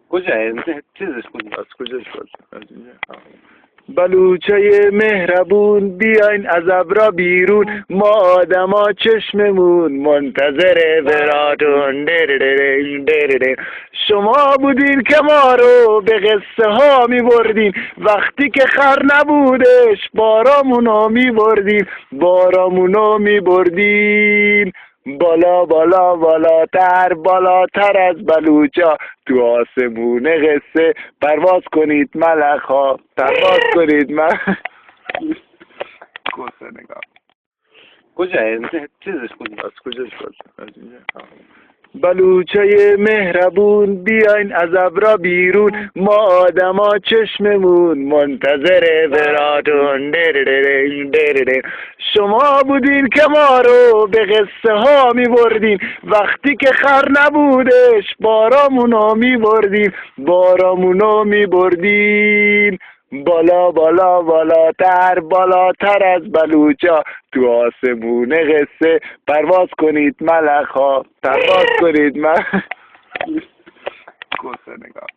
کجا چیزش کجا؟ از کجاش باز؟ از اینجا. بلوچه مهربون بیاین از ابرا بیرون، ما آدما چشممون منتظر براتون. شما بودین که ما رو به قصه ها می بردین، وقتی که خر نبودش بارامونو می بردین، بارامونو می بردین. بالا بالا بالاتر بالاتر از بلوچا، تو آسمون قصه پرواز کنید ملخ ها، پرواز کنید کوسه نگاه. کجا چیزش کجا؟ از کجاش باز؟ از اینجا. بلوچه مهربون بیاین از ابرا بیرون، ما آدما چشممون منتظر براتون. شما بودین که ما رو به قصه ها می بردین، وقتی که خر نبودش بارامونو می بردین، بارامونو می بردین. بالا بالا بالاتر بالاتر از بلوچا، تو آسمون قصه پرواز کنید ملخ ها، پرواز کنید کوسه نگاه.